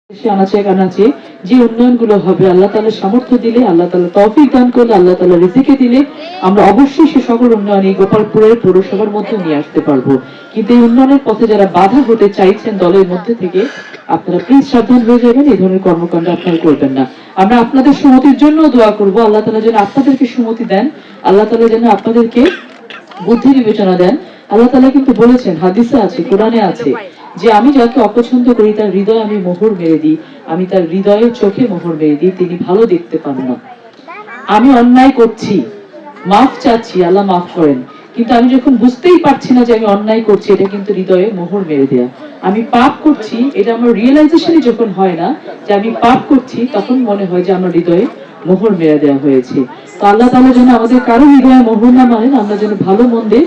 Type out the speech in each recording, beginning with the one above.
আনাচে কানাচে যে উন্নয়নগুলো হবে আল্লাহ তাআলা সামর্থ্য দিলে, আল্লাহ তাআলা তৌফিক দান করলে, আল্লাহ তাআলা রিজিকে দিলে আমরা অবশ্যই সে সকল উন্নয়ন এই গোপালপুরের পৌরসভার মধ্যে নিয়ে আসতে পারবো। কিন্তু এই উন্নয়নের পথে যারা বাধা হতে চাইছেন দলের মধ্যে থেকে, আপনারা প্লিজ সাবধান হয়ে যাবেন, এই ধরনের কর্মকাণ্ড আপনারা করবেন না। আমরা আপনাদের সুমতির জন্য দোয়া করব, আল্লাহ তাআলা যেন আপনাদেরকে সুমতি দেন, আল্লাহ তাআলা যেন আপনাদেরকে বুদ্ধি বিবেচনা দেন। আল্লাহ তাআলা কিন্তু বলেছেন, হাদিসে আছে, কোরআনে আছে যে আমি যাকে অপছন্দ করি তার হৃদয়ে আমি মোহর মেরে দিই, আমি তার হৃদয়ের চোখে মোহর মেরে দিই, তিনি ভালো দেখতে পান না। আমি অন্যায় করছি, মাফ চাচ্ছি, আল্লাহ মাফ করেন, কিন্তু আমি যখন বুঝতেই পারছি না যে আমি অন্যায় করছি, এটা কিন্তু হৃদয়ে মোহর মেরে দেয়া। আমি পাপ করছি, এটা আমার রিয়েলাইজেশনই যখন হয় না যে আমি পাপ করছি, তখন মনে হয় যে আমার হৃদয়ে মোহর মেরে দেওয়া হয়েছে। তো আল্লাহ তাআলা যেন আমাদের কারো হৃদয়ে মোহর না মানেন, আমরা যেন ভালো মন্দে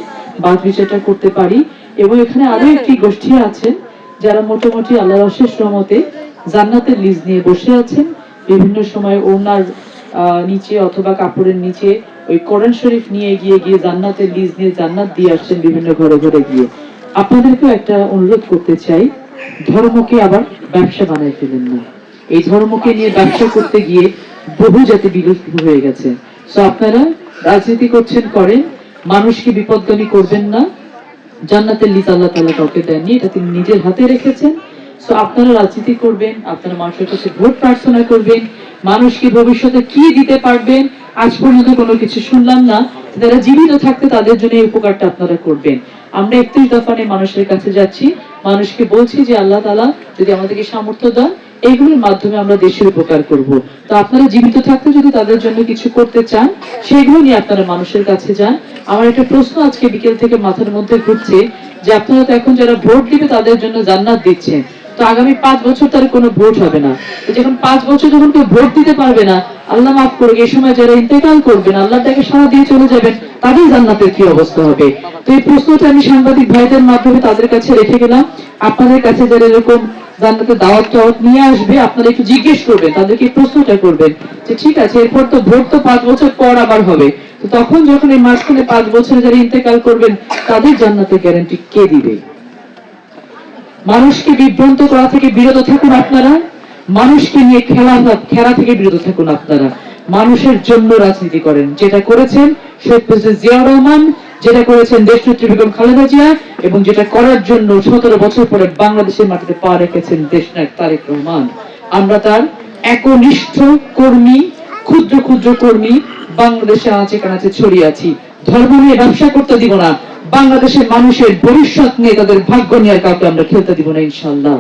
বাদ বিচারটা করতে পারি। এবং এখানে আরো একটি গোষ্ঠী আছেন যারা মোটামুটি আল্লাহর অশেষ রহমতে জান্নাতের লিজ নিয়ে বসে আছেন। বিভিন্ন সময় ওনার নিচে অথবা কাপড়ের নিচে ওই কোরআন শরীফ নিয়ে গিয়ে জান্নাতের লিজ নিয়ে জান্নাত দিয়ে আসছেন বিভিন্ন ঘরে ঘরে গিয়ে। আপনাদেরকেও একটা অনুরোধ করতে চাই, ধর্মকে আবার ব্যবসা বানাই ফেলেন না। এই ধর্মকে নিয়ে ব্যবসা করতে গিয়ে বহু জাতি বিলুপ্ত হয়ে গেছে। তো আপনারা রাজনীতি করছেন করেন, মানুষকে বিপদগামী করবেন না। জান্নাতের লিজ আল্লাহ তাআলা কাউকে দেননি, এটা তিনি নিজের হাতে রেখেছেন। সো আপনারা রাজনীতি করবেন, আপনারা মানুষের কাছে ভোট প্রার্থনা করবেন, মানুষকে ভবিষ্যতে কি দিতে পারবেন আজ পর্যন্ত কোনো কিছু শুনলাম না। যারা জীবিত থাকতে তাদের জন্য এই উপকারটা আপনারা করবেন। আমরা 31 দফা নিয়ে মানুষের কাছে যাচ্ছি, মানুষকে বলছি যে আল্লাহ তাআলা যদি আমাদেরকে সামর্থ্য দেন, এইগুলোর মাধ্যমে আমরা দেশের উপকার করব। তো আপনারা জীবিত থাকতে যদি তাদের জন্য কিছু করতে চান, সেগুলো নিয়ে আপনারা মানুষের কাছে যান। আমার একটা প্রশ্ন আজকে বিকেল থেকে মাথার মধ্যে ঘুরছে যে আপনারা তো এখন যারা ভোট দিবে তাদের জন্য জান্নাত দিচ্ছেন, তো আগামী 5 বছর তার কোনো ভোট হবে না। যখন 5 বছর যখন কেউ ভোট দিতে পারবে না, আল্লাহ মাফ করুক, এই সময় যারা ইন্তেকাল করবেন, আল্লাহ তাকে সারা দিয়ে চলে যাবেন, তাদের জান্নাতের কি অবস্থা হবে? তো এই প্রশ্নটা আমি সাংবাদিক ভাইদের মাধ্যমে তাদের কাছে রেখে গেলাম। আপনাদের কাছে যারা এরকম জান্নাতের দাওয়াত নিয়ে আসবে, আপনারা একটু জিজ্ঞেস করবেন, তাদেরকে এই প্রশ্নটা করবেন যে ঠিক আছে, এরপর তো ভোট তো 5 বছর পর আবার হবে, তো তখন যখন এই মাঝখানে 5 বছরে যারা ইন্তেকাল করবেন, তাদের জান্নাতের গ্যারান্টি কে দিবে? মানুষকে বিভ্রান্ত করা থেকে বিরত থাকুন আপনারা, মানুষকে নিয়ে খেলা থেকে বিরত থাকুন আপনারা। মানুষের জন্য রাজনীতি করেন, যেটা করেছেন শহীদ প্রেসিডেন্ট জিয়াউর রহমান, যেটা করেছেন দেশনেত্রী বেগম খালেদা জিয়া, এবং যেটা করার জন্য 17 বছর পরে বাংলাদেশের মাটিতে পা রেখেছেন দেশনায়ক তারেক রহমান। আমরা তার একনিষ্ঠ কর্মী, ক্ষুদ্র ক্ষুদ্র কর্মী, বাংলাদেশে আনাচে কানাচে ছড়িয়ে আছি। ধর্ম নিয়ে ব্যবসা করতে দিব না, বাংলাদেশের মানুষের ভবিষ্যৎ নিয়ে, তাদের ভাগ্য নিয়ে কাউকে আমরা খেলতে দিব না ইনশাআল্লাহ।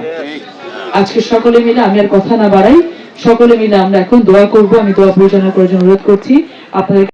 আজকে সকলে মিলে, আমি আর কথা না বাড়াই, সকলে মিলে আমরা এখন দোয়া করব। আমি দোয়া পরিচালনা করার জন্য অনুরোধ করছি আপনাদের।